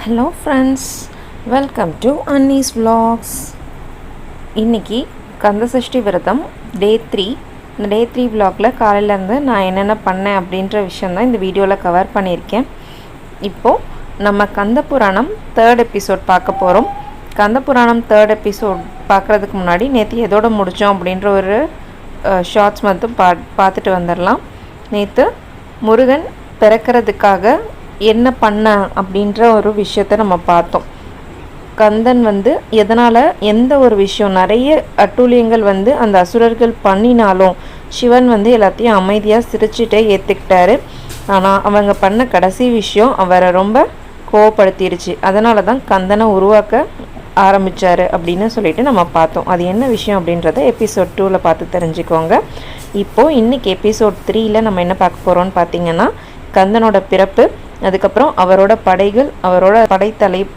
Hello friends, welcome to Annie's vlogs. இன்றைக்கி கந்தசஷ்டி விரதம் டே 3. இந்த டே 3 vlogல காலையிலேருந்து நான் என்னென்ன பண்ணேன் அப்படின்ற விஷயந்தான் இந்த வீடியோவில் கவர் பண்ணியிருக்கேன். இப்போது நம்ம கந்த புராணம் 3rd எபிசோட் பார்க்க போகிறோம். கந்த புராணம் 3rd எபிசோட் பார்க்குறதுக்கு முன்னாடி நேற்று எதோடு முடித்தோம் அப்படின்ற ஒரு ஷார்ட்ஸ் மட்டும் பார்த்துட்டு வந்துடலாம். நேற்று முருகன் பிறக்கிறதுக்காக என்ன பண்ண அப்படின்ற ஒரு விஷயத்தை நம்ம பார்த்தோம். கந்தன் எதனால் எந்த ஒரு விஷயம் நிறைய அட்டூழியங்கள் அந்த அசுரர்கள் பண்ணினாலும் சிவன் எல்லாத்தையும் அமைதியாக சிரிச்சுட்டே ஏற்றுக்கிட்டாரு. ஆனால் அவங்க பண்ண கடைசி விஷயம் அவரை ரொம்ப கோவப்படுத்திடுச்சு. அதனால தான் கந்தனை உருவாக்க ஆரம்பித்தார் அப்படின்னு சொல்லிட்டு நம்ம பார்த்தோம். அது என்ன விஷயம் அப்படின்றத எபிசோட் 2ல் பார்த்து தெரிஞ்சுக்கோங்க. இப்போது இன்றைக்கி எபிசோட் 3ல் நம்ம என்ன பார்க்க போகிறோம்னு பார்த்திங்கன்னா, கந்தனோட பிறப்பு, அதுக்கப்புறம் அவரோட படைகள், அவரோட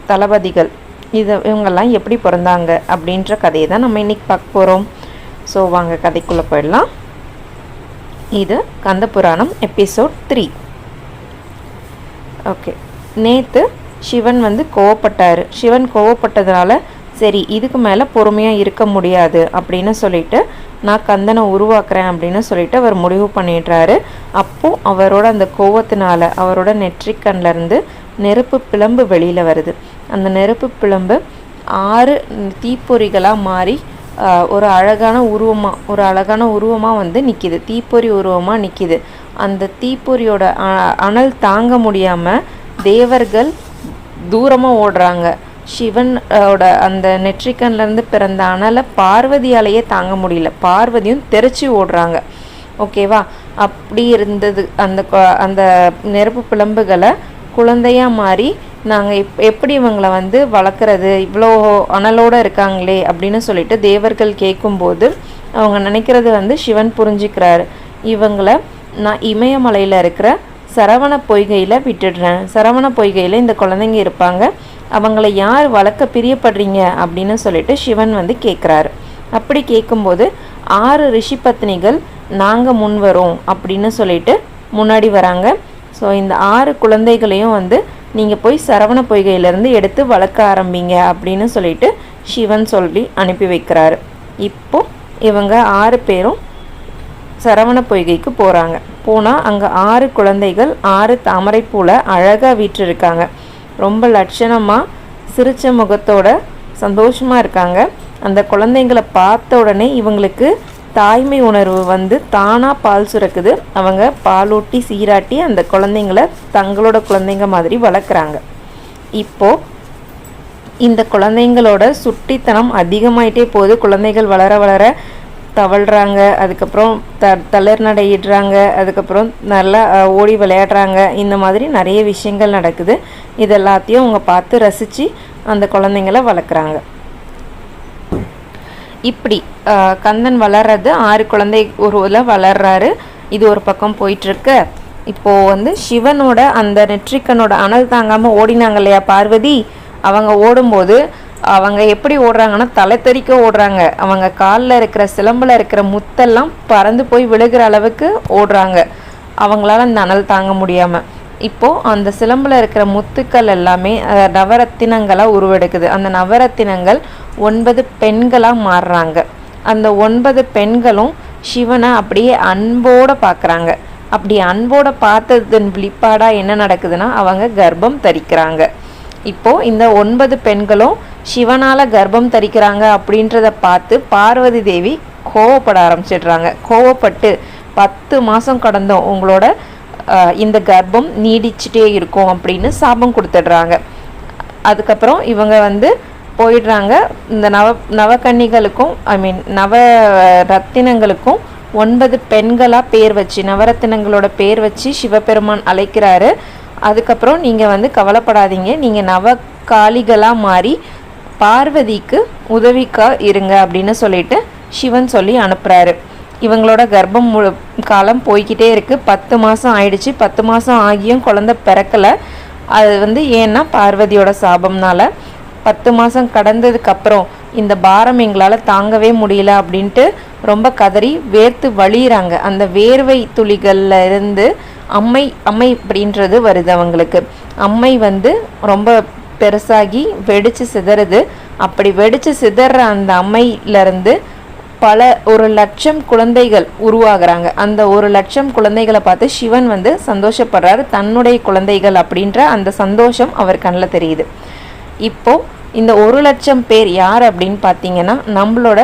தளபதிகள் இவங்கெல்லாம் எப்படி பிறந்தாங்க அப்படின்ற கதையை தான் நம்ம இன்றைக்கி பார்க்க போகிறோம். ஸோ வாங்க கதைக்குள்ளே போயிடலாம். இது கந்த புராணம் எபிசோட் 3. ஓகே, நேற்று சிவன் கோவப்பட்டார். சிவன் கோவப்பட்டதுனால சரி இதுக்கு மேலே பொறுமையாக இருக்க முடியாது அப்படின்னு சொல்லிட்டு நான் கந்தனை உருவாக்குறேன் அப்படின்னு சொல்லிட்டு அவர் முடிவு பண்ணிடுறாரு. அப்போது அவரோட அந்த கோவத்தினால அவரோட நெற்றிக்கண்ணிலேருந்து நெருப்பு பிளம்பு வெளியில் வருது. அந்த நெருப்பு பிளம்பு 6 தீப்பொறிகளாக மாறி ஒரு அழகான உருவமாக நிற்கிது. தீப்பொறி உருவமாக நிற்கிது. அந்த தீப்பொறியோட அனல் தாங்க முடியாமல் தேவர்கள் தூரமாக ஓடுறாங்க. சிவனோட அந்த நெற்றிக்கண்லேருந்து பிறந்த அனலை பார்வதியாலேயே தாங்க முடியல. பார்வதியும் தெரிச்சு ஓடுறாங்க. ஓகேவா? அப்படி இருந்தது. அந்த நெருப்பு பிளம்புகளை குழந்தையாக மாறி நாங்கள் எப்படி இவங்களை வளர்க்குறது, இவ்வளோ அனலோடு இருக்காங்களே அப்படின்னு சொல்லிட்டு தேவர்கள் கேட்கும்போது அவங்க நினைக்கிறது சிவன் புரிஞ்சுக்கிறாரு. இவங்களை நான் இமயமலையில் இருக்கிற சரவண பொய்கையில் விட்டுடுறேன். சரவண பொய்கையில் இந்த குழந்தைங்க இருப்பாங்க, அவங்கள யார் வளர்க்க பிரியப்படுறீங்க அப்படின்னு சொல்லிட்டு சிவன் கேட்குறாரு. அப்படி கேட்கும்போது 6 ரிஷி பத்னிகள் நாங்கள் முன் வரோம் அப்படின்னு சொல்லிட்டு முன்னாடி வராங்க. ஸோ இந்த 6 குழந்தைகளையும் நீங்கள் போய் சரவண பொய்கையிலேருந்து எடுத்து வளர்க்க ஆரம்பிங்க அப்படின்னு சொல்லிட்டு சிவன் சொல்லி அனுப்பி வைக்கிறாரு. இப்போது இவங்க 6 பேரும் சரவண பொய்கைக்கு போகிறாங்க. போனால் அங்கே 6 குழந்தைகள் 6 தாமரைப்பூவில் அழகாக வீற்றிருக்காங்க. ரொம்ப லட்சணமாக சிரிச்ச முகத்தோட சந்தோஷமாக இருக்காங்க. அந்த குழந்தைங்களை பார்த்த உடனே இவங்களுக்கு தாய்மை உணர்வு தானாக பால் சுரக்குது. அவங்க பாலூட்டி சீராட்டி அந்த குழந்தைங்களை தங்களோட குழந்தைங்க மாதிரி வளர்க்குறாங்க. இப்போது இந்த குழந்தைங்களோட சுட்டித்தனம் அதிகமாயிட்டே போகுது. குழந்தைகள் வளர வளர தவழ்கிறாங்க, அதுக்கப்புறம் தளர் நடையிடுறாங்க, அதுக்கப்புறம் நல்லா ஓடி விளையாடுறாங்க. இந்த மாதிரி நிறைய விஷயங்கள் நடக்குது. இதெல்லாத்தையும் அவங்க பார்த்து ரசித்து அந்த குழந்தைங்கள வளர்க்குறாங்க. இப்படி கந்தன் வளர்றது 6 குழந்தை உருவில் வளர்றாரு. இது ஒரு பக்கம் போயிட்டுருக்கு. இப்போது சிவனோட அந்த நெற்றிக்கனோட அனல் தாங்காமல் ஓடினாங்க இல்லையா பார்வதி, அவங்க ஓடும்போது அவங்க எப்படி ஓடுறாங்கன்னா தலை தெறிக்க ஓடுறாங்க. அவங்க காலில் இருக்கிற சிலம்பில் இருக்கிற முத்தெல்லாம் பறந்து போய் விழுகிற அளவுக்கு ஓடுறாங்க, அவங்களால அந்த அனல் தாங்க முடியாமல். இப்போது அந்த சிலம்பில் இருக்கிற முத்துக்கள் எல்லாமே நவரத்தினங்களாக உருவெடுக்குது. அந்த நவரத்தினங்கள் 9 பெண்களாக மாறுறாங்க. அந்த 9 பெண்களும் சிவனை அப்படியே அன்போடு பார்க்குறாங்க. அப்படி அன்போடு பார்த்ததன் வெளிப்பாடாக என்ன நடக்குதுன்னா அவங்க கர்ப்பம் தரிக்கிறாங்க. இப்போது இந்த 9 பெண்களும் சிவனால் கர்ப்பம் தரிக்கிறாங்க அப்படின்றத பார்த்து பார்வதி தேவி கோவப்பட ஆரம்பிச்சிடுறாங்க. கோவப்பட்டு 10 மாதம் கடந்தோம் உங்களோட இந்த கர்ப்பம் நீடிச்சுட்டே இருக்கும் அப்படின்னு சாபம் கொடுத்துடுறாங்க. அதுக்கப்புறம் இவங்க போயிடுறாங்க. இந்த நவகன்னிகளுக்கும் நவ ரத்தினங்களுக்கும் 9 பெண்களாக பேர் வச்சு நவரத்தினங்களோட பேர் வச்சு சிவபெருமான் அழைக்கிறாரு. அதுக்கப்புறம் நீங்கள் கவலைப்படாதீங்க, நீங்கள் நவகாளிகளாக மாறி பார்வதிக்கு உதவிக்கா இருங்க அப்படின்னு சொல்லிட்டு சிவன் சொல்லி அனுப்புகிறாரு. இவங்களோட கர்ப்பம் காலம் போய்கிட்டே இருக்குது. 10 மாதம் ஆயிடுச்சு. 10 மாதம் ஆகியும் குழந்தை பிறக்கலை. அது ஏன்னா பார்வதியோட சாபம்னால 10 மாதம் கடந்ததுக்கப்புறம் இந்த பாரம் எங்களால் தாங்கவே முடியல அப்படின்ட்டு ரொம்ப கதறி வேர்த்து வழியிறாங்க. அந்த வேர்வை துளிகளில் இருந்து அம்மை அப்படின்றது வருது அவங்களுக்கு. அம்மை ரொம்ப பெருசாகி வெடித்து சிதறுது. அப்படி வெடித்து சிதற அந்த அம்மையிலேருந்து பல 1,00,000 குழந்தைகள் உருவாகிறாங்க. அந்த 1,00,000 குழந்தைகளை பார்த்து சிவன் வந்து சந்தோஷப்படுறாரு. தன்னுடைய குழந்தைகள் அப்படின்ற அந்த சந்தோஷம் அவர் கண்ணில் தெரியுது. இப்போது இந்த 1,00,000 பேர் யார் அப்படின்னு பார்த்தீங்கன்னா நம்மளோட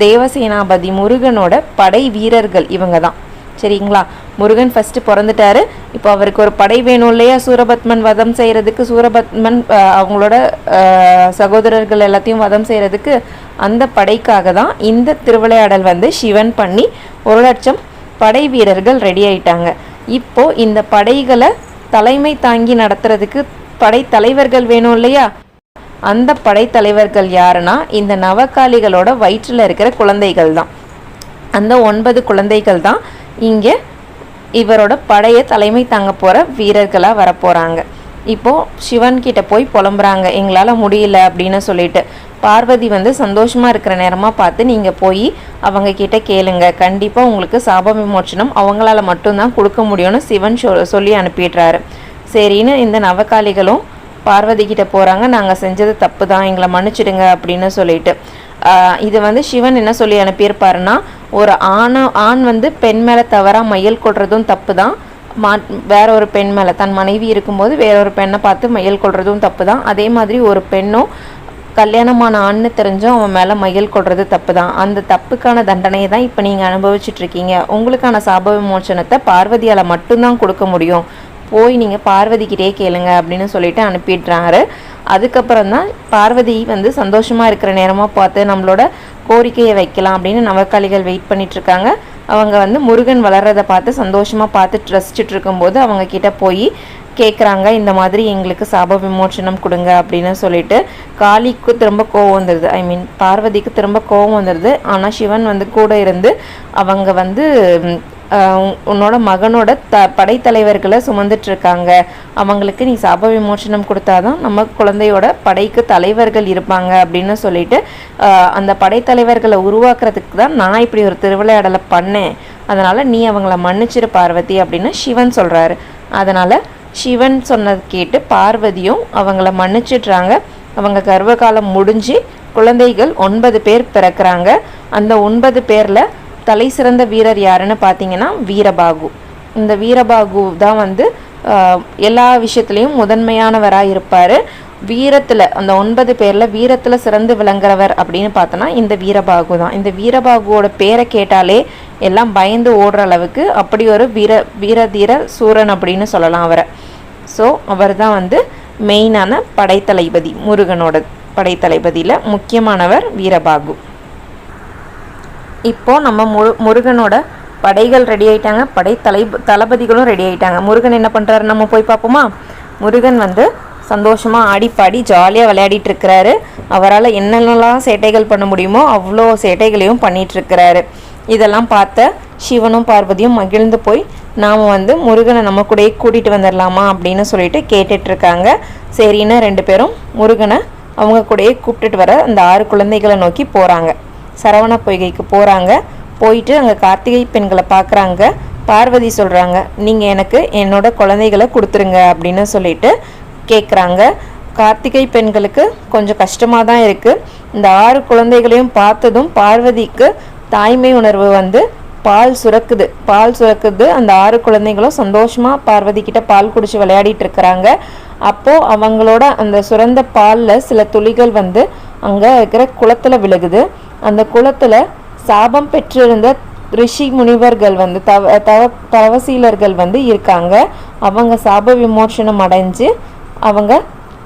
தேவசேனாபதி முருகனோட படை வீரர்கள் இவங்க தான். சரிங்களா? முருகன் ஃபஸ்ட்டு பிறந்துட்டாரு. இப்போ அவருக்கு ஒரு படை வேணும் இல்லையா? சூரபத்மன் வதம் செய்கிறதுக்கு, சூரபத்மன் அவங்களோட சகோதரர்கள் எல்லாத்தையும் வதம் செய்கிறதுக்கு அந்த படைக்காக தான் இந்த திருவிளையாடல் வந்து சிவன் பண்ணி 1,00,000 படை வீரர்கள் ரெடி ஆயிட்டாங்க. இப்போது இந்த படைகளை தலைமை தாங்கி நடத்துறதுக்கு படை தலைவர்கள் வேணும் இல்லையா? அந்த படைத்தலைவர்கள் யாருன்னா இந்த நவகாளிகளோட வயிற்றில் இருக்கிற குழந்தைகள் தான். அந்த 9 குழந்தைகள் தான் இங்கே இவரோட படையை தலைமை தாங்க போகிற வீரர்களாக வரப்போகிறாங்க. இப்போது சிவன்கிட்ட போய் புலம்புறாங்க, எங்களால் முடியல அப்படின்னு சொல்லிட்டு. பார்வதி வந்து சந்தோஷமாக இருக்கிற நேரமாக பார்த்து நீங்கள் போய் அவங்கக்கிட்ட கேளுங்க, கண்டிப்பாக உங்களுக்கு சாப விமோச்சனம் அவங்களால மட்டும்தான் கொடுக்க முடியும்னு சிவன் சொல்லி அனுப்பிடுறாரு. சரின்னு இந்த நவகாளிகளும் பார்வதி கிட்ட போகிறாங்க. நாங்கள் செஞ்சது தப்பு தான், எங்களை மன்னிச்சிடுங்க அப்படின்னு சொல்லிட்டு. இது வந்து சிவன் என்ன சொல்லி அனுப்பியிருப்பாருன்னா, ஒரு ஆண் வந்து பெண் மேலே தவறாக மையல் கொள்றதும் தப்பு தான், வேற ஒரு பெண் மேலே தன் மனைவி இருக்கும்போது வேற ஒரு பெண்ணை பார்த்து மையல் கொள்றதும் தப்பு தான். அதே மாதிரி ஒரு பெண்ணும் கல்யாணமான ஆண்னு தெரிஞ்சும் அவன் மேலே மையல் கொள்வது தப்பு தான். அந்த தப்புக்கான தண்டனையை தான் இப்போ நீங்கள் அனுபவிச்சுட்ருக்கீங்க. உங்களுக்கான சாப விமோச்சனத்தை பார்வதியால் மட்டும்தான் கொடுக்க முடியும், போய் நீங்கள் பார்வதிக்கிட்டே கேளுங்க அப்படின்னு சொல்லிட்டு அனுப்பிடுறாரு. அதுக்கப்புறம் தான் பார்வதி வந்து சந்தோஷமாக இருக்கிற நேரமாக பார்த்து நம்மளோட கோரிக்கையை வைக்கலாம் அப்படின்னு நவகாளிகள் வெயிட் பண்ணிகிட்ருக்காங்க. அவங்க வந்து முருகன் வளர்றதை பார்த்து சந்தோஷமாக பார்த்து ரசிச்சுட்டு இருக்கும்போது அவங்க கிட்ட போய் கேட்குறாங்க, இந்த மாதிரி எங்களுக்கு சாப விமோச்சனம் கொடுங்க அப்படின்னு சொல்லிட்டு. காளிக்கு திரும்ப கோவம் வந்துடுது, பார்வதிக்கு திரும்ப கோவம் வந்துடுது. ஆனால் சிவன் வந்து கூட இருந்து அவங்க வந்து உன்னோட மகனோட படைத்தலைவர்களை சுமந்துட்டுருக்காங்க, அவங்களுக்கு நீ சாப விமோச்சனம் கொடுத்தாதான் நம்ம குழந்தையோட படைக்கு தலைவர்கள் இருப்பாங்க அப்படின்னு சொல்லிட்டு அந்த படைத்தலைவர்களை உருவாக்குறதுக்கு தான் நான் இப்படி ஒரு திருவிளையாடலை பண்ணேன், அதனால் நீ அவங்கள மன்னிச்சிரு பார்வதி அப்படின்னு சிவன் சொல்கிறாரு. அதனால் சிவன் சொன்னது கேட்டு பார்வதியும் அவங்கள மன்னிச்சிடுறாங்க. அவங்க கர்வகாலம் முடிஞ்சு குழந்தைகள் 9 பேர் பிறக்கிறாங்க. அந்த 9 பேரில் தலை சிறந்த வீரர் யாருன்னு பார்த்தீங்கன்னா வீரபாகு. இந்த வீரபாகு தான் வந்து எல்லா விஷயத்துலேயும் முதன்மையானவராக இருப்பார். வீரத்தில் அந்த 9 பேரில் வீரத்தில் சிறந்து விளங்குறவர் அப்படின்னு பார்த்தோன்னா இந்த வீரபாகு தான். இந்த வீரபாகுவோட பேரை கேட்டாலே எல்லாம் பயந்து ஓடுற அளவுக்கு அப்படி ஒரு வீரதீர சூரன் அப்படின்னு சொல்லலாம் அவரை. ஸோ அவர் தான் வந்து மெயினான படைத்தளபதி, முருகனோட படைத்தளபதியில் முக்கியமானவர் வீரபாகு. இப்போது நம்ம முருகனோட படைகள் ரெடி ஆகிட்டாங்க, தளபதிகளும் ரெடி ஆகிட்டாங்க. முருகன் என்ன பண்ணுறாரு நம்ம போய் பார்ப்போமா? முருகன் வந்து சந்தோஷமாக ஆடிப்பாடி ஜாலியாக விளையாடிட்டு இருக்கிறாரு. அவரால் என்னென்னலாம் சேட்டைகள் பண்ண முடியுமோ அவ்வளோ சேட்டைகளையும் பண்ணிகிட்ருக்கிறாரு. இதெல்லாம் பார்த்த சிவனும் பார்வதியும் மகிழ்ந்து போய் நாம் வந்து முருகனை நம்ம கூடயே கூட்டிகிட்டு வந்துடலாமா அப்படின்னு சொல்லிட்டு கேட்டுட்ருக்காங்க. சரின்னு 2 பேரும் முருகனை அவங்க கூடயே கூப்பிட்டுட்டு வர அந்த 6 குழந்தைகளை நோக்கி போகிறாங்க. சரவண பொய்கைக்கு போகிறாங்க. போயிட்டு அங்கே கார்த்திகை பெண்களை பார்க்குறாங்க. பார்வதி சொல்கிறாங்க, நீங்கள் எனக்கு என்னோட குழந்தைகளை கொடுத்துருங்க அப்படின்னு சொல்லிட்டு கேட்குறாங்க. கார்த்திகை பெண்களுக்கு கொஞ்சம் கஷ்டமாக தான் இருக்குது. இந்த 6 குழந்தைகளையும் பார்த்ததும் பார்வதிக்கு தாய்மை உணர்வு வந்து பால் சுரக்குது. அந்த 6 குழந்தைகளும் சந்தோஷமாக பார்வதி கிட்ட பால் குடிச்சு விளையாடிட்டு இருக்கிறாங்க. அப்போது அவங்களோட அந்த சுரந்த பாலில் சில துளிகள் வந்து அங்கே இருக்கிற குளத்தில் விழுகுது. அந்த குளத்தில் சாபம் பெற்றிருந்த ரிஷி முனிவர்கள் வந்து தவசீலர்கள் வந்து இருக்காங்க. அவங்க சாப விமோச்சனம் அடைஞ்சு அவங்க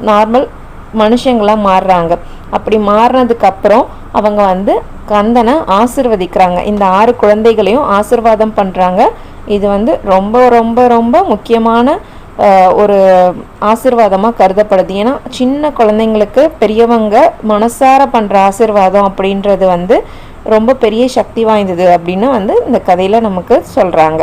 நார்மல் மனுஷங்களாக மாறுறாங்க. அப்படி மாறினதுக்கப்புறம் அவங்க வந்து கந்தனை ஆசிர்வதிக்கிறாங்க. இந்த 6 குழந்தைகளையும் ஆசிர்வாதம் பண்ணுறாங்க. இது வந்து ரொம்ப ரொம்ப ரொம்ப முக்கியமான ஒரு ஆசிர்வாதமாக கருதப்படுது. ஏன்னா சின்ன குழந்தைங்களுக்கு பெரியவங்க மனசார பண்ணுற ஆசிர்வாதம் அப்படின்றது வந்து ரொம்ப பெரிய சக்தி வாய்ந்தது அப்படின்னு வந்து இந்த கதையில் நமக்கு சொல்கிறாங்க.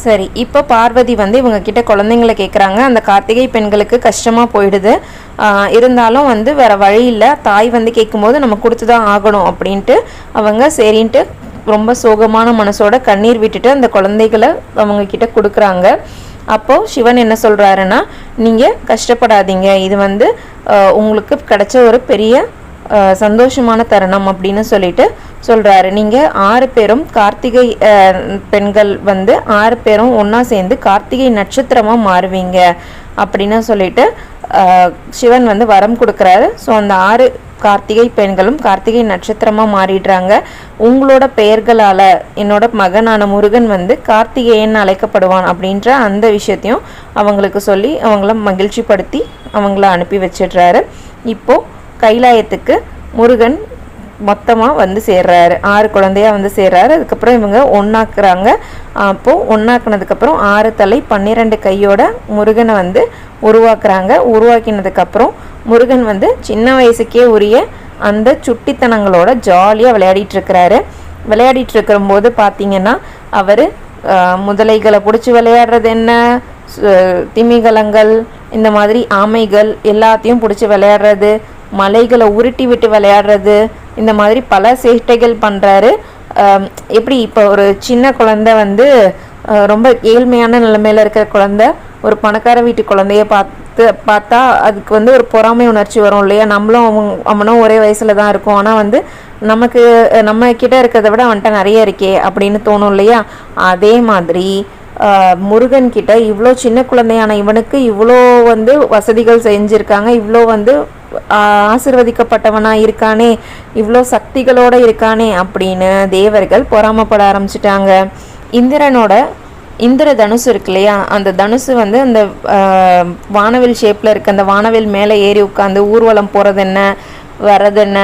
சரி, இப்போ பார்வதி வந்து இவங்க கிட்ட குழந்தைங்களை கேட்குறாங்க. அந்த கார்த்திகை பெண்களுக்கு கஷ்டமாக போயிடுது. இருந்தாலும் வந்து வேறு வழி இல்லை, தாய் வந்து கேட்கும்போது நம்ம கொடுத்து தான் ஆகணும் அப்படின்ட்டு அவங்க சரின்ட்டு ரொம்ப சோகமான மனசோட கண்ணீர் விட்டுட்டு அந்த குழந்தைகளை அவங்க கிட்ட கொடுக்குறாங்க. அப்போது சிவன் என்ன சொல்கிறாருன்னா, நீங்கள் கஷ்டப்படாதீங்க, இது வந்து உங்களுக்கு கிடைச்ச ஒரு பெரிய சந்தோஷமான தருணம் அப்படின்னு சொல்லிட்டு சொல்கிறாரு. நீங்கள் 6 பேரும் கார்த்திகை பெண்கள் வந்து 6 பேரும் ஒன்றா சேர்ந்து கார்த்திகை நட்சத்திரமாக மாறுவீங்க அப்படின்னு சொல்லிட்டு சிவன் வந்து வரம் கொடுக்குறாரு. ஸோ அந்த 6 கார்த்திகை பெண்களும் கார்த்திகை நட்சத்திரமாக மாறிடுறாங்க. உங்களோட பெயர்களால் என்னோட மகனான முருகன் வந்து கார்த்திகேயன் அழைக்கப்படுவான் அப்படின்ற அந்த விஷயத்தையும் அவங்களுக்கு சொல்லி அவங்கள மகிழ்ச்சிப்படுத்தி அவங்கள அனுப்பி வச்சிடுறாரு. இப்போது கைலாயத்துக்கு முருகன் மொத்தமாக வந்து சேர்றாரு, 6 குழந்தையா வந்து சேர்றாரு. அதுக்கப்புறம் இவங்க ஒன்றாக்குறாங்க. அப்போது ஒன்றாக்குனதுக்கப்புறம் 6 தலை 12 கையோட முருகனை வந்து உருவாக்குறாங்க. உருவாக்கினதுக்கப்புறம் முருகன் வந்து சின்ன வயசுக்கே உரிய அந்த சுட்டித்தனங்களோட ஜாலியாக விளையாடிட்டுருக்கிறாரு. விளையாடிட்டுருக்கும்போது பார்த்திங்கன்னா அவர் முதலைகளை பிடிச்சி விளையாடுறது என்ன, திமிங்கலங்கள், இந்த மாதிரி ஆமைகள் எல்லாத்தையும் பிடிச்சி விளையாடுறது, மலைகளை உருட்டி விட்டு விளையாடுறது, இந்த மாதிரி பல சேட்டைகள் பண்ணுறாரு. எப்படி இப்போ ஒரு சின்ன குழந்தை வந்து ரொம்ப ஏழ்மையான நிலைமையில் இருக்கிற குழந்தை ஒரு பணக்கார வீட்டு குழந்தைய பார்த்தா அதுக்கு வந்து ஒரு பொறாமை உணர்ச்சி வரும் இல்லையா. நம்மளும் அவனும் ஒரே வயசில் தான் இருக்கும், ஆனால் வந்து நம்ம கிட்ட இருக்கிறத விட அவன்கிட்ட நிறைய இருக்கே அப்படின்னு தோணும் இல்லையா. அதே மாதிரி முருகன் கிட்ட இவ்வளோ சின்ன குழந்தையான இவனுக்கு இவ்வளோ வந்து வசதிகள் செஞ்சுருக்காங்க, இவ்வளோ வந்து ஆசிர்வதிக்கப்பட்டவனாக இருக்கானே, இவ்வளோ சக்திகளோடு இருக்கானே அப்படின்னு தேவர்கள் பொறாமப்பட ஆரம்பிச்சிட்டாங்க. இந்திர தனுசு இருக்கு இல்லையா, அந்த தனுசு வந்து அந்த வானவில் ஷேப்பில் இருக்க அந்த வானவில் மேலே ஏறி உட்காந்து ஊர்வலம் போகிறது என்ன, வர்றது என்ன,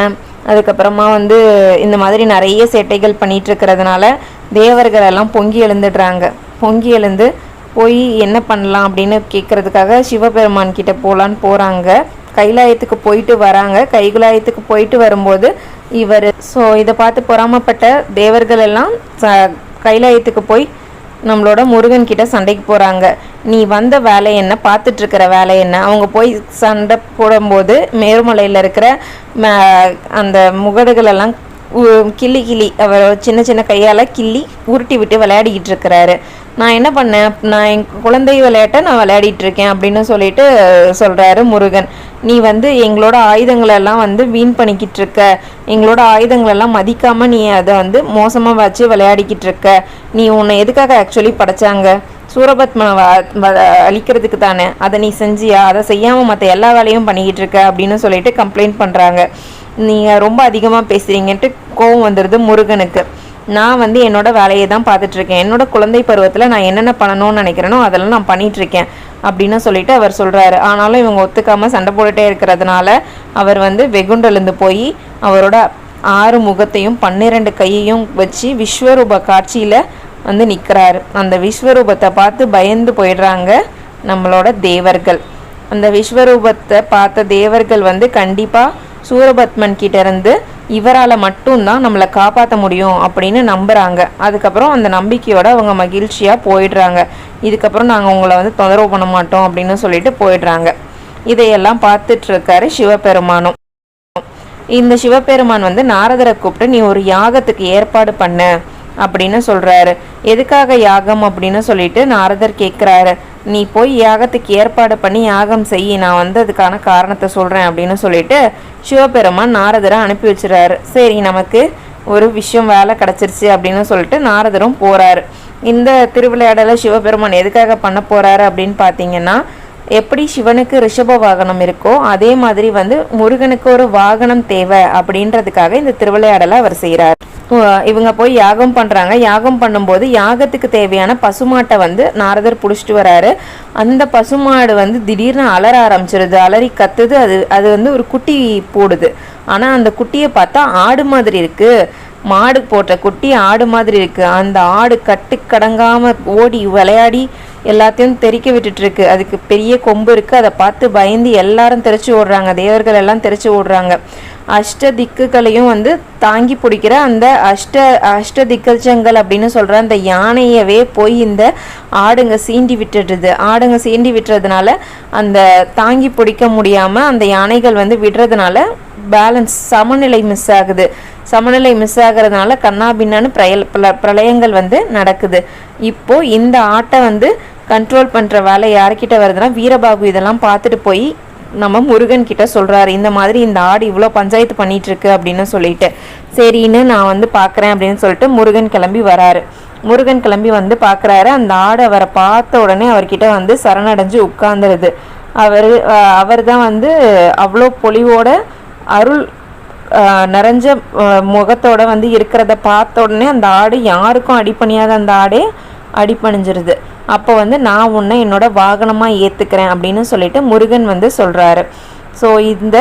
அதுக்கப்புறமா வந்து இந்த மாதிரி நிறைய சேட்டைகள் பண்ணிகிட்டு இருக்கிறதுனால தேவர்கள் எல்லாம் பொங்கி எழுந்துடுறாங்க. பொங்கி எழுந்து போய் என்ன பண்ணலாம் அப்படின்னு கேட்குறதுக்காக சிவபெருமான் கிட்ட போகலான்னு போகிறாங்க. கைலாயத்துக்கு போயிட்டு வராங்க. கைலாயத்துக்கு போயிட்டு வரும்போது ஸோ இதை பார்த்து பொறாமப்பட்ட தேவர்கள் எல்லாம் கைலாயத்துக்கு போய் நம்மளோட முருகன் கிட்ட சண்டைக்கு போகிறாங்க. நீ வந்த வேலை என்ன, பார்த்துட்ருக்கிற வேலை என்ன. அவங்க போய் சண்டை போடும்போது மேருமலையில் இருக்கிற அந்த முகடுகளெல்லாம் கிள்ளி அவர் சின்ன சின்ன கையால் கிள்ளி உருட்டி விட்டு விளையாடிக்கிட்டு இருக்கிறாரு. நான் என்ன பண்ணேன், நான் என் குழந்தை விளையாட்டை நான் விளையாடிட்டு இருக்கேன் அப்படின்னு சொல்லிட்டு சொல்கிறாரு முருகன். நீ வந்து எங்களோட ஆயுதங்களெல்லாம் வந்து வீண் பண்ணிக்கிட்டு இருக்க, எங்களோட ஆயுதங்களெல்லாம் மதிக்காமல் நீ அதை வந்து மோசமாக வச்சு விளையாடிக்கிட்டு இருக்க. நீ உன்னை எதுக்காக ஆக்சுவலி படைச்சாங்க, சூரபத்மனை அழிக்கிறதுக்கு தானே, அதை நீ செஞ்சியா, அதை செய்யாமல் மற்ற எல்லா வேலையும் பண்ணிக்கிட்டு இருக்க அப்படின்னு சொல்லிட்டு கம்ப்ளைண்ட் பண்ணுறாங்க. நீங்கள் ரொம்ப அதிகமாக பேசுகிறீங்கன்ட்டு கோவம் வந்துடுது முருகனுக்கு. நான் வந்து என்னோட வேலையை தான் பார்த்துட்ருக்கேன், என்னோட குழந்தை பருவத்தில் நான் என்னென்ன பண்ணணும்னு நினைக்கிறேனோ அதெல்லாம் நான் பண்ணிகிட்ருக்கேன் அப்படின்னு சொல்லிட்டு அவர் சொல்கிறாரு. ஆனாலும் இவங்க ஒத்துக்காமல் சண்டை போட்டுகிட்டே இருக்கிறதுனால அவர் வந்து வெகுண்டெழுந்து போய் அவரோட 6 முகத்தையும் 12 கையையும் வச்சு விஸ்வரூப காட்சியில் வந்து நிற்கிறாரு. அந்த விஸ்வரூபத்தை பார்த்து பயந்து போயிடுறாங்க நம்மளோட தேவர்கள். அந்த விஸ்வரூபத்தை பார்த்த தேவர்கள் வந்து கண்டிப்பாக சூரபத்மன் கிட்ட இருந்து இவரால் மட்டும்தான் நம்மளை காப்பாற்ற முடியும் அப்படின்னு நம்புகிறாங்க. அதுக்கப்புறம் அந்த நம்பிக்கையோட அவங்க மகிழ்ச்சியாக போயிடுறாங்க. இதுக்கப்புறம் நாங்கள் உங்களை வந்து தொந்தரவு பண்ண மாட்டோம் அப்படின்னு சொல்லிட்டு போயிடுறாங்க. இதையெல்லாம் பார்த்துட்ருக்காரு சிவபெருமானும். இந்த சிவபெருமான் வந்து நாரதரை கூப்பிட்டு நீ ஒரு யாகத்துக்கு ஏற்பாடு பண்ண அப்படின்னு சொல்கிறாரு. எதுக்காக யாகம் அப்படின்னு சொல்லிட்டு நாரதர் கேட்குறாரு. நீ போய் யாகத்துக்கு ஏற்பாடு பண்ணி யாகம் செய்ய, நான் வந்து அதுக்கான காரணத்தை சொல்கிறேன் அப்படின்னு சொல்லிட்டு சிவபெருமான் நாரதரை அனுப்பி வச்சுறாரு. சரி, நமக்கு ஒரு விஷயம் வேலை கிடச்சிருச்சு அப்படின்னு சொல்லிட்டு நாரதரும் போகிறாரு. இந்த திருவிளையாடலை சிவபெருமான் எதுக்காக பண்ண போகிறாரு அப்படின்னு பார்த்தீங்கன்னா, எப்படி சிவனுக்கு ரிஷப வாகனம் இருக்கோ அதே மாதிரி வந்து முருகனுக்கு ஒரு வாகனம் தேவை அப்படின்றதுக்காக இந்த திருவிளையாடலை அவர் செய்கிறார். இவங்க போய் யாகம் பண்ணுறாங்க. யாகம் பண்ணும்போது யாகத்துக்கு தேவையான பசுமாட்டை வந்து நாரதர் பிடிச்சிட்டு வராரு. அந்த பசுமாடு வந்து திடீர்னு அலற ஆரம்பிச்சிருது, அலறி கத்துது. அது வந்து ஒரு குட்டி போடுது. ஆனால் அந்த குட்டியை பார்த்தா ஆடு மாதிரி இருக்குது, மாடு போட்ட குட்டி ஆடு மாதிரி இருக்குது. அந்த ஆடு கட்டுக்கடங்காமல் ஓடி விளையாடி எல்லாத்தையும் தெறிக்க விட்டுட்டுருக்கு. அதுக்கு பெரிய கொம்பு இருக்குது. அதை பார்த்து பயந்து எல்லாரும் தெரிச்சு ஓடுறாங்க. தேவர்கள் எல்லாம் தெரிச்சு ஓடுறாங்க. அஷ்ட திக்குகளையும் வந்து தாங்கி பிடிக்கிற அந்த அஷ்ட திக்கஜங்கள் அப்படின்னு சொல்கிற அந்த யானையவே போய் இந்த ஆடுங்க சீண்டி விட்டுடுது. ஆடுங்க சீண்டி விட்டுறதுனால அந்த தாங்கி பிடிக்க முடியாமல் அந்த யானைகள் வந்து விடுறதுனால பேலன்ஸ் சமநிலை மிஸ் ஆகுது. சமநிலை மிஸ் ஆகிறதுனால கண்ணா பின்னான்னு பிரளயங்கள் வந்து நடக்குது. இப்போது இந்த ஆட்டை வந்து கண்ட்ரோல் பண்ணுற வேலை யார்கிட்ட வருதுன்னா வீரபாகு இதெல்லாம் பார்த்துட்டு போய் நம்ம முருகன் கிட்ட சொல்கிறாரு, இந்த மாதிரி இந்த ஆடு இவ்வளோ பஞ்சாயத்து பண்ணிகிட்ருக்கு அப்படின்னு சொல்லிட்டு. சரின்னு நான் வந்து பார்க்குறேன் அப்படின்னு சொல்லிட்டு முருகன் கிளம்பி வராரு. முருகன் கிளம்பி வந்து பார்க்குறாரு, அந்த ஆடு அவரை பார்த்த உடனே அவர்கிட்ட வந்து சரணடைஞ்சு உட்கார்ந்துருது. அவர் தான் வந்து அவ்வளோ பொலிவோட அருள் நிறைஞ்ச முகத்தோட வந்து இருக்கிறத பார்த்த உடனே அந்த ஆடு யாருக்கும் அடிப்பணியாத அந்த ஆடே அடிப்பணிஞ்சிருது. அப்போ வந்து நான் உன்னை என்னோட வாகனமாக ஏற்றுக்கிறேன் அப்படின்னு சொல்லிட்டு முருகன் வந்து சொல்கிறாரு. ஸோ இந்த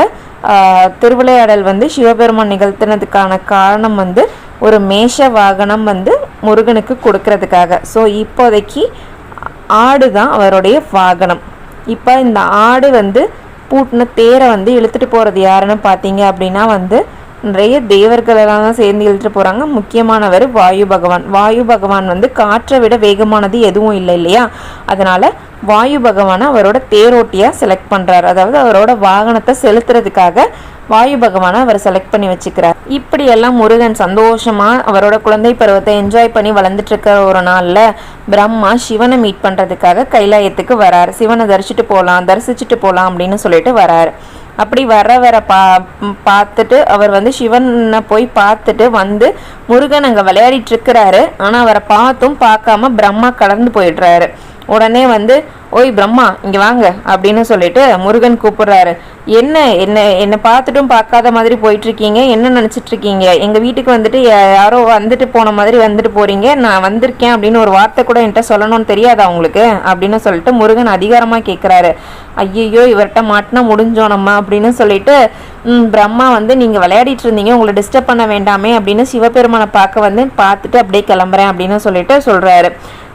திருவிளையாடல் வந்து சிவபெருமான் நிகழ்த்தினதுக்கான காரணம் வந்து ஒரு மேஷ வாகனம் வந்து முருகனுக்கு கொடுக்கறதுக்காக. ஸோ இப்போதைக்கு ஆடு தான் அவருடைய வாகனம். இப்போ இந்த ஆடு வந்து பூட்டின தேரை வந்து இழுத்துட்டு போகிறது யாருன்னு பார்த்தீங்க அப்படின்னா வந்து நிறைய தேவர்களெல்லாம் தான் சேர்ந்து இழுத்துட்டு போகிறாங்க. முக்கியமானவர் வாயு பகவான். வாயு பகவான் வந்து காற்றை விட வேகமானது எதுவும் இல்லை இல்லையா, அதனால் வாயு பகவானை அவரோட தேரோட்டியாக செலக்ட் பண்ணுறாரு. அதாவது அவரோட வாகனத்தை செலுத்துறதுக்காக வாயு பகவானை அவர் செலக்ட் பண்ணி வச்சுக்கிறார். இப்படியெல்லாம் முருகன் சந்தோஷமாக அவரோட குழந்தை பருவத்தை என்ஜாய் பண்ணி வளர்ந்துட்டு இருக்கிற ஒரு நாளில் பிரம்மா சிவனை மீட் பண்ணுறதுக்காக கைலாயத்துக்கு வராரு. சிவனை தரிசிச்சுட்டு போகலாம் அப்படின்னு சொல்லிட்டு வராரு. அப்படி வர பார்த்துட்டு அவர் வந்து சிவனை போய் பார்த்துட்டு வந்து முருகன் அங்கே விளையாடிட்டு இருக்கிறாரு. ஆனால் அவரை பார்த்தும் பார்க்காம பிரம்மா கடந்து போயிடுறாரு. உடனே வந்து ஓய் பிரம்மா இங்கே வாங்க அப்படின்னு சொல்லிட்டு முருகன் கூப்பிடுறாரு. என்னை பார்த்துட்டும் பார்க்காத மாதிரி போயிட்டுருக்கீங்க, என்ன நினச்சிட்ருக்கீங்க? எங்கள் வீட்டுக்கு வந்துட்டு யாரோ வந்துட்டு போன மாதிரி வந்துட்டு போகிறீங்க, நான் வந்திருக்கேன் அப்படின்னு ஒரு வார்த்தை கூட என்கிட்ட சொல்லணும்னு தெரியாதா உங்களுக்கு அப்படின்னு சொல்லிட்டு முருகன் அதிகாரமாக கேட்குறாரு. ஐயையோ இவர்கிட்ட மாட்டினா முடிஞ்சோம் நம்ம அப்படின்னு சொல்லிட்டு பிரம்மா வந்து நீங்கள் விளையாடிட்டு இருந்தீங்க, உங்களை டிஸ்டர்ப் பண்ண வேண்டாமே அப்படின்னு சிவபெருமானை பார்க்க வந்து பார்த்துட்டு அப்படியே கிளம்புறேன் அப்படின்னு சொல்லிட்டு சொல்கிறாரு.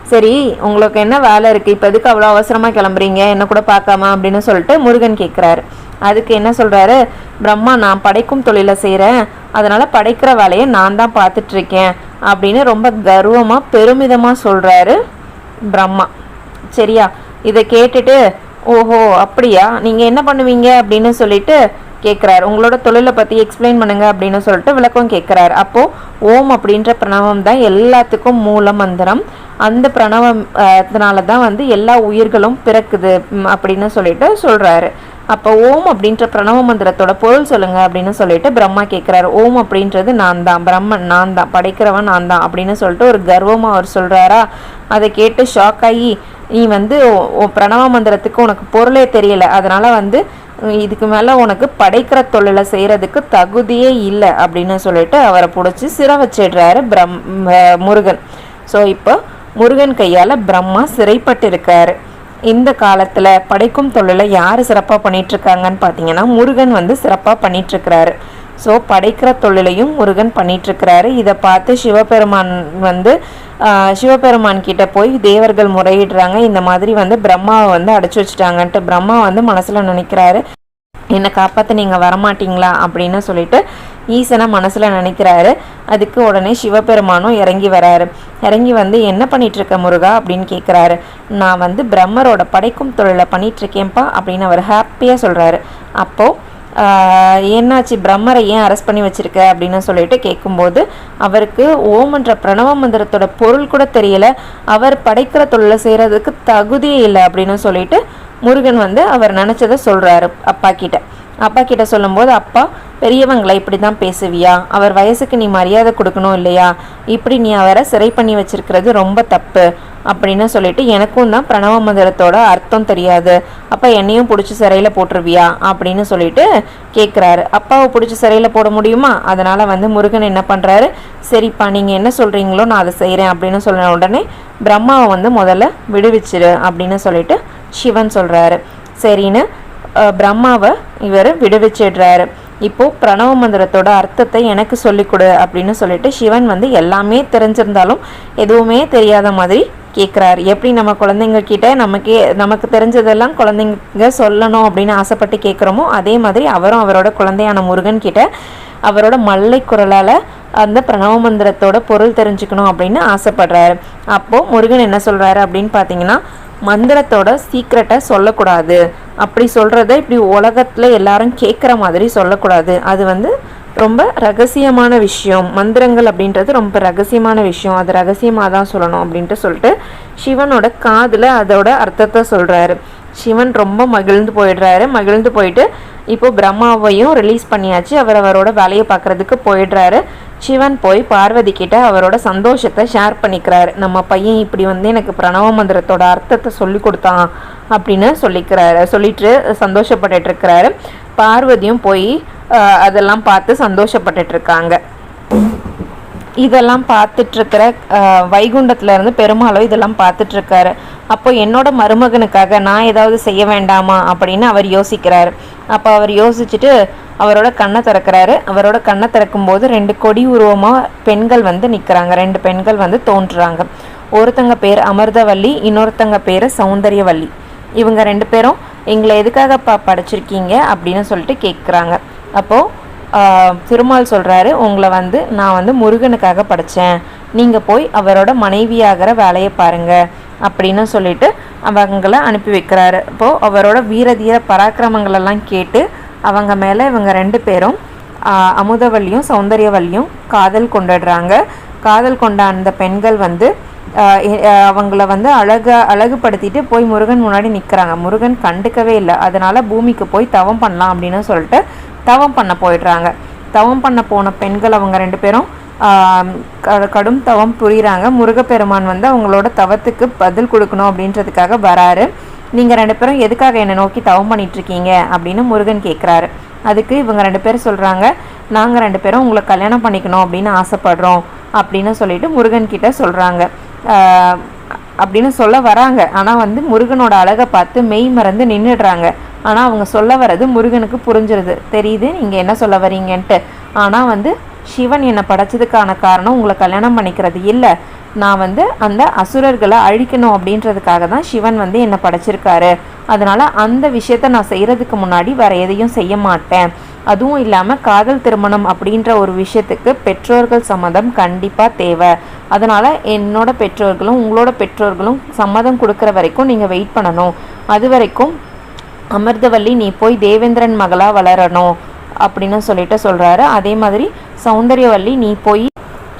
சரி உங்களுக்கு என்ன வேலை இருக்குது, இப்போ எதுக்கு அவ்வளோ அவசரமாக கிளம்புறீங்க, என்ன கூட பார்க்காம அப்படின்னு சொல்லிட்டு முருகன் கேட்குறாரு. அதுக்கு என்ன சொல்கிறாரு, பிரம்மா நான் படைக்கும் தொழிலை செய்கிறேன், அதனால் படைக்கிற வேலையை நான் தான் பார்த்துட்ருக்கேன் அப்படின்னு ரொம்ப கர்வமாக பெருமிதமாக சொல்கிறாரு பிரம்மா. சரியா, இதை கேட்டுட்டு ஓஹோ அப்படியா நீங்கள் என்ன பண்ணுவீங்க அப்படின்னு சொல்லிட்டு கேட்குறாரு. உங்களோட தொழிலை பற்றி எக்ஸ்பிளைன் பண்ணுங்க அப்படின்னு சொல்லிட்டு விளக்கம் கேட்குறாரு. அப்போது ஓம் அப்படின்ற பிரணவம் தான் எல்லாத்துக்கும் மூல மந்திரம். அந்த பிரணவத்தினால தான் வந்து எல்லா உயிர்களும் பிறக்குது அப்படின்னு சொல்லிட்டு சொல்கிறாரு. அப்போ ஓம் அப்படின்ற பிரணவ மந்திரத்தோட பொருள் சொல்லுங்க அப்படின்னு சொல்லிட்டு பிரம்மா கேட்குறாரு. ஓம் அப்படின்றது நான் தான், பிரம்மன் நான் தான், படைக்கிறவன் நான் தான் அப்படின்னு சொல்லிட்டு ஒரு கர்வமாக அவர் சொல்கிறாரா. அதை கேட்டு ஷாக் ஆகி நீ வந்து பிரணவ மந்திரத்துக்கு உனக்கு பொருளே தெரியல, அதனால் வந்து இதுக்கு மேலே உனக்கு படைக்கிற தொழிலை செய்கிறதுக்கு தகுதியே இல்லை அப்படின்னு சொல்லிட்டு அவரை பிடிச்சி சிறை வச்சிடுறாரு முருகன். ஸோ இப்போ முருகன் கையால் பிரம்மா சிறைப்பட்டு இருக்காரு. இந்த காலத்தில் படைக்கும் தொழிலை யார் சிறப்பாக பண்ணிகிட்ருக்காங்கன்னு பார்த்தீங்கன்னா முருகன் வந்து சிறப்பாக பண்ணிகிட்ருக்கிறாரு. ஸோ படைக்கிற தொழிலையும் முருகன் பண்ணிகிட்ருக்கிறாரு. இதை பார்த்து சிவபெருமான் வந்து சிவபெருமான் கிட்ட போய் தேவர்கள் முறையிடுறாங்க, இந்த மாதிரி வந்து பிரம்மாவை வந்து அடைச்சி வச்சுட்டாங்கன்ட்டு. பிரம்மா வந்து மனசில் நினைக்கிறாரு, என்னை காப்பாற்ற நீங்கள் வரமாட்டிங்களா அப்படின்னு சொல்லிட்டு ஈசனை மனசில் நினைக்கிறாரு. அதுக்கு உடனே சிவபெருமானும் இறங்கி வராரு. இறங்கி வந்து என்ன பண்ணிகிட்ருக்க முருகா அப்படின்னு கேட்குறாரு. நான் வந்து பிரம்மரோட படைக்கும் தொழிலை பண்ணிகிட்ருக்கேன்ப்பா அப்படின்னு அவர் ஹாப்பியாக சொல்கிறாரு. அப்போது என்னாச்சு, பிரம்மரை ஏன் அரெஸ்ட் பண்ணி வச்சுருக்க அப்படின்னு சொல்லிட்டு கேட்கும்போது அவருக்கு ஓம்ன்ற பிரணவ மந்திரத்தோட பொருள் கூட தெரியல, அவர் படைக்கிற தொழிலை செய்கிறதுக்கு தகுதியே இல்லை அப்படின்னு சொல்லிட்டு முருகன் வந்து அவர் நினச்சதை சொல்கிறாரு அப்பா கிட்ட. அப்பா கிட்ட சொல்லும்போது அப்பா பெரியவங்களை இப்படி தான் பேசுவியா, அவர் வயசுக்கு நீ மரியாதை கொடுக்கணும் இல்லையா, இப்படி நீ அவரை சிறை பண்ணி வச்சிருக்கிறது ரொம்ப தப்பு அப்படின்னு சொல்லிட்டு எனக்கும் தான் பிரணவ மந்திரத்தோட அர்த்தம் தெரியாது, அப்போ என்னையும் பிடிச்சி சிறையில் போட்டுருவியா அப்படின்னு சொல்லிட்டு கேட்குறாரு. அப்பாவை பிடிச்சி சிறையில் போட முடியுமா? அதனால் வந்து முருகன் என்ன பண்ணுறாரு, சரிப்பா நீங்கள் என்ன சொல்கிறீங்களோ நான் அதை செய்கிறேன் அப்படின்னு சொன்ன உடனே பிரம்மாவை வந்து முதல்ல விடுவிச்சிரு அப்படின்னு சொல்லிட்டு சிவன் சொல்கிறாரு. சரின்னு பிரம்மாவை இவர் விடுவிச்சிடுறாரு. இப்போது பிரணவ மந்திரத்தோட அர்த்தத்தை எனக்கு சொல்லிக் கொடு அப்படின்னு சொல்லிட்டு சிவன் வந்து எல்லாமே தெரிஞ்சிருந்தாலும் எதுவுமே தெரியாத மாதிரி கேட்குறாரு. எப்படி நம்ம குழந்தைங்க கிட்ட நமக்கு தெரிஞ்சதெல்லாம் குழந்தைங்க சொல்லணும் அப்படின்னு ஆசைப்பட்டு கேட்குறோமோ அதே மாதிரி அவரும் அவரோட குழந்தையான முருகன் கிட்ட அவரோட மல்லை குரலால் அந்த பிரணவ மந்திரத்தோட பொருள் தெரிஞ்சுக்கணும் அப்படின்னு ஆசைப்படுறாரு. அப்போது முருகன் என்ன சொல்கிறாரு அப்படின்னு பார்த்தீங்கன்னா, மந்திரத்தோட சீக்ரெட்டை சொல்லக்கூடாது, அப்படி சொல்கிறத இப்படி உலகத்தில் எல்லாரும் கேட்குற மாதிரி சொல்லக்கூடாது, அது வந்து ரொம்ப ரகசியமான விஷயம், மந்திரங்கள் அப்படின்றது ரொம்ப ரகசியமான விஷயம், அது ரகசியமாக தான் சொல்லணும் அப்படின்ட்டு சொல்லிட்டு சிவனோட காதில் அதோட அர்த்தத்தை சொல்கிறாரு. சிவன் ரொம்ப மகிழ்ந்து போயிடுறாரு. மகிழ்ந்து போயிட்டு இப்போ பிரம்மாவையும் ரிலீஸ் பண்ணியாச்சு. அவரோட வேலையை பார்க்குறதுக்கு போயிடுறாரு. சிவன் போய் பார்வதி கிட்ட அவரோட சந்தோஷத்தை ஷேர் பண்ணிக்கிறாரு. நம்ம பையன் இப்படி எனக்கு பிரணவ மந்திரத்தோட அர்த்தத்தை சொல்லி கொடுத்தான் அப்படின்னு சொல்லிட்டு சந்தோஷப்பட்டுட்டு இருக்கிறாரு. பார்வதியும் போய் அதெல்லாம் பார்த்து சந்தோஷப்பட்டுட்டு இருக்காங்க. இதெல்லாம் பார்த்துட்ருக்கிற வைகுண்டத்துலேருந்து பெருமாளும் இதெல்லாம் பார்த்துட்ருக்காரு. அப்போ என்னோட மருமகனுக்காக நான் ஏதாவது செய்ய வேண்டாமா அப்படின்னு அவர் யோசிக்கிறாரு. அப்போ அவர் யோசிச்சுட்டு அவரோட கண்ணை திறக்கிறாரு. அவரோட கண்ணை திறக்கும்போது 2 கொடி உருவமாக பெண்கள் நிற்கிறாங்க. 2 பெண்கள் தோன்றுறாங்க. ஒருத்தங்க பேர் அமிர்தவல்லி, இன்னொருத்தங்க பேர் சௌந்தரியவல்லி. இவங்க 2 பேரும் எங்களை எதுக்காக படைச்சிருக்கீங்க அப்படின்னு சொல்லிட்டு கேட்குறாங்க. அப்போது திருமால் சொல்கிறாரு, உங்களை நான் முருகனுக்காக படைத்தேன், நீங்கள் போய் அவரோட மனைவியாகிற வேலையை பாருங்கள் அப்படின்னு சொல்லிட்டு அவங்கள அனுப்பி வைக்கிறாரு. அப்போது அவரோட வீரதீர பராக்கிரமங்களெல்லாம் கேட்டு அவங்க மேலே இவங்க 2 பேரும் அமுதவல்லியும் சௌந்தரியவல்லியும் காதல் கொண்டுடுறாங்க. காதல் கொண்ட அந்த பெண்கள் அவங்கள அழகுபடுத்திட்டு போய் முருகன் முன்னாடி நிற்கிறாங்க. முருகன் கண்டுக்கவே இல்லை. அதனால் பூமிக்கு போய் தவம் பண்ணலாம் அப்படின்னு சொல்லிட்டு தவம் பண்ண போயிடுறாங்க. தவம் பண்ண போன பெண்கள் அவங்க 2 பேரும் கடும் தவம் புரிகிறாங்க. முருகப்பெருமான் அவங்களோட தவத்துக்கு பதில் கொடுக்கணும் அப்படின்றதுக்காக வராரு. நீங்கள் 2 பேரும் எதுக்காக என்னை நோக்கி தவம் பண்ணிகிட்ருக்கீங்க அப்படின்னு முருகன் கேட்குறாரு. அதுக்கு இவங்க 2 பேரும் சொல்கிறாங்க, நாங்கள் 2 பேரும் உங்களை கல்யாணம் பண்ணிக்கணும் அப்படின்னு ஆசைப்படுறோம் அப்படின்னு சொல்லிட்டு முருகன்கிட்ட சொல்கிறாங்க. அப்படின்னு சொல்ல வராங்க. ஆனால் முருகனோட அழகை பார்த்து மெய் மறந்து நின்றுடுறாங்க. ஆனால் அவங்க சொல்ல வர்றது முருகனுக்கு புரிஞ்சிருது, தெரியுது நீங்கள் என்ன சொல்ல வரீங்கன்ட்டு. ஆனால் சிவன் என்னை படைச்சதுக்கான காரணம் உங்களை கல்யாணம் பண்ணிக்கிறது இல்லை, நான் அந்த அசுரர்களை அழிக்கணும் அப்படின்றதுக்காக தான் சிவன் என்னை படைச்சிருக்காரு. அதனால் அந்த விஷயத்தை நான் செய்கிறதுக்கு முன்னாடி வேறு எதையும் செய்ய மாட்டேன். அதுவும் இல்லாமல் காதல் திருமணம் அப்படின்ற ஒரு விஷயத்துக்கு பெற்றோர்கள் சம்மதம் கண்டிப்பாக தேவை. அதனால் என்னோட பெற்றோர்களும் உங்களோட பெற்றோர்களும் சம்மதம் கொடுக்குற வரைக்கும் நீங்கள் வெயிட் பண்ணணும். அது வரைக்கும் அமிர்தவல்லி நீ போய் தேவேந்திரன் மகளாக வளரணும் அப்படின்னு சொல்லிட்டு சொல்கிறாரு. அதே மாதிரி சௌந்தரியவல்லி நீ போய்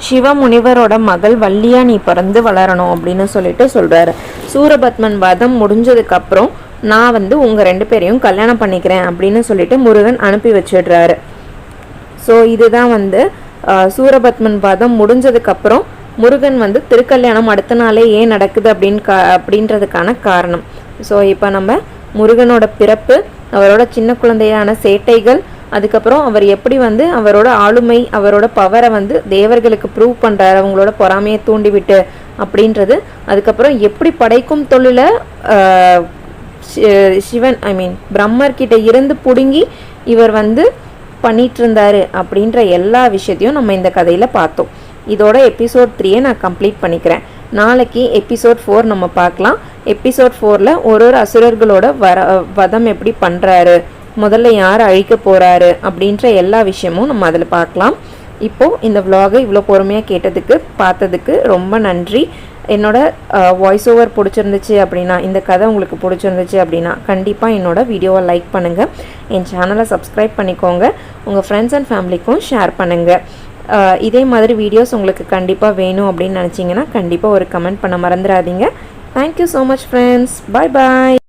சிவமுனிவரோட மகள் வள்ளியா நீ பிறந்து வளரணும் அப்படின்னு சொல்லிட்டு சொல்கிறாரு. சூரபத்மன் வதம் முடிஞ்சதுக்கப்புறம் நான் உங்கள் 2 பேரையும் கல்யாணம் பண்ணிக்கிறேன் அப்படின்னு சொல்லிட்டு முருகன் அனுப்பி வச்சிடுறாரு. ஸோ இதுதான் சூரபத்மன் வதம் முடிஞ்சதுக்கப்புறம் முருகன் திருக்கல்யாணம் அடுத்த நாளே ஏன் நடக்குது அப்படின்றதுக்கான காரணம். ஸோ இப்போ நம்ம முருகனோட பிறப்பு, அவரோட சின்ன குழந்தையான சேட்டைகள், அதுக்கப்புறம் அவர் எப்படி அவரோட ஆளுமை, அவரோட பவரை தேவர்களுக்கு ப்ரூவ் பண்ணுறாரு, அவங்களோட பொறாமையை தூண்டிவிட்டு அப்படின்றது, அதுக்கப்புறம் எப்படி படைக்கும் தொழிலை சிவன் பிரம்மர்கிட்ட இருந்து பிடுங்கி இவர் பண்ணிட்டு இருந்தாரு அப்படின்ற எல்லா விஷயத்தையும் நம்ம இந்த கதையில் பார்த்தோம். இதோட எபிசோட் 3 நான் கம்ப்ளீட் பண்ணிக்கிறேன். நாளைக்கு எபிசோட் 4 நம்ம பார்க்கலாம். எபிசோட் 4ல் ஒரு அசுரர்களோட வதம் எப்படி பண்ணுறாரு, முதல்ல யார் அழிக்க போகிறாரு அப்படின்ற எல்லா விஷயமும் நம்ம அதில் பார்க்கலாம். இப்போது இந்த vlog-ஐ இவ்வளோ பொறுமையாக கேட்டதுக்கு பார்த்ததுக்கு ரொம்ப நன்றி. என்னோட வாய்ஸ் ஓவர் பிடிச்சிருந்துச்சு அப்படின்னா, இந்த கதை உங்களுக்கு பிடிச்சிருந்துச்சு அப்படின்னா கண்டிப்பாக என்னோட வீடியோவை லைக் பண்ணுங்கள், என் சேனலை சப்ஸ்கிரைப் பண்ணிக்கோங்க, உங்கள் ஃப்ரெண்ட்ஸ் அண்ட் ஃபேமிலிக்கும் ஷேர் பண்ணுங்கள். இதே மாதிரி வீடியோஸ் உங்களுக்கு கண்டிப்பாக வேணும் அப்படின்னு நினச்சிங்கன்னா கண்டிப்பாக ஒரு கமெண்ட் பண்ண மறந்துடாதீங்க. Thank you so much friends. Bye பாய்.